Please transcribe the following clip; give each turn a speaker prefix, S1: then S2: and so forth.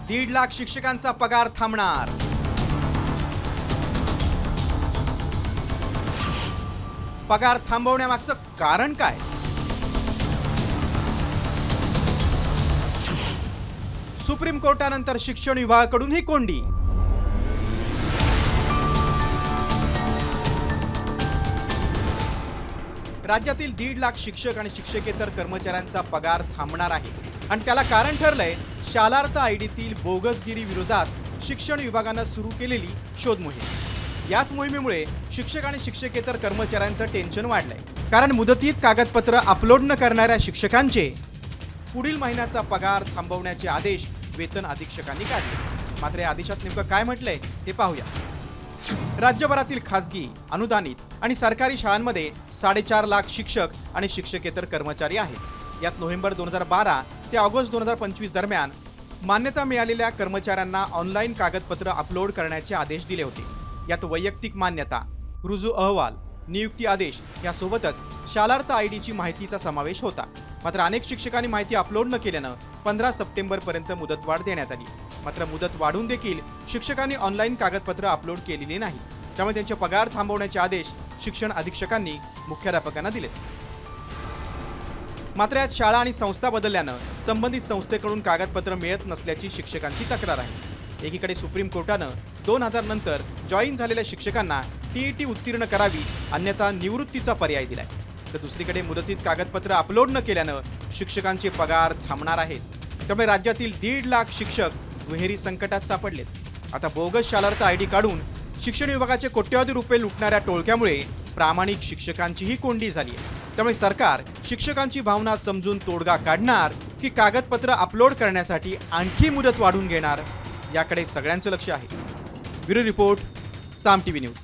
S1: 1.5 लाख शिक्षकांचा पगार थांबणार। पगार थांबवण्यामागचं कारण काय? सुप्रीम कोर्टानंतर शिक्षण विभागाकडून ही कोंडी। राज्यातील 1.5 लाख शिक्षक आणि शिक्षकेतर कर्मचाऱ्यांचा पगार थांबणार आहे आणि त्याला कारण ठरलंय शालार्थ आयडीतील बोगसगिरी विरोधात शिक्षण विभागानं सुरू केलेली शोध मोहीम। याच मोहिमेमुळे शिक्षक आणि शिक्षकेतर कर्मचाऱ्यांचं टेन्शन वाढलंय, कारण मुदतीत कागदपत्र अपलोड न करणाऱ्या शिक्षकांचे पुढील महिन्याचा पगार थांबवण्याचे आदेश वेतन अधीक्षकांनी काढले। मात्र या आदेशात नेमकं काय म्हटलंय ते पाहूया। राज्यभरातील खासगी, अनुदानित आणि सरकारी शाळांमध्ये 4.5 लाख शिक्षक आणि शिक्षकेतर कर्मचारी आहेत। यात नोव्हेंबर 2012 ते ऑगस्ट 2025 दरम्यान मान्यता मिळालेल्या कर्मचाऱ्यांना ऑनलाईन कागदपत्र अपलोड करण्याचे आदेश दिले होते। यात वैयक्तिक मान्यता, रुजू अहवाल, नियुक्ती आदेश यासोबतच शालार्थ आयडीची माहितीचा समावेश होता। मात्र अनेक शिक्षकांनी माहिती अपलोड न केल्यानं 15 सप्टेंबरपर्यंत मुदतवाढ देण्यात आली। मात्र मुदत वाढून देखील शिक्षकांनी ऑनलाईन कागदपत्र अपलोड केलेली नाही, त्यामुळे त्यांचे पगार थांबवण्याचे आदेश शिक्षण अधीक्षकांनी मुख्याध्यापकांना दिले। मात्र यात शाळा आणि संस्था बदलल्यानं संबंधित संस्थेकडून कागदपत्र मिळत नसल्याची शिक्षकांची तक्रार आहे। एकीकडे सुप्रीम कोर्टानं 2000 नंतर जॉईन झालेल्या शिक्षकांना टीईटी उत्तीर्ण करावी, अन्यथा निवृत्तीचा पर्याय दिलाय, तर दुसरीकडे मुदतीत कागदपत्र अपलोड न केल्यानं शिक्षकांचे पगार थांबणार आहेत। त्यामुळे राज्यातील 1.5 लाख शिक्षक दुहेरी संकटात सापडलेत। आता बोगस शालार्थ आयडी काढून शिक्षण विभागाचे कोट्यवधी रुपये लुटणाऱ्या टोळक्यामुळे प्रामाणिक शिक्षकांचीही कोंडी झाली आहे। त्यामुळे सरकार शिक्षकांची भावना समजून तोडगा काढणार की कागदपत्र अपलोड करण्यासाठी आणखी मुदत वाढवून घेणार, याकडे सगळ्यांचं लक्ष आहे। ब्युरो रिपोर्ट, साम टीव्ही न्यूज।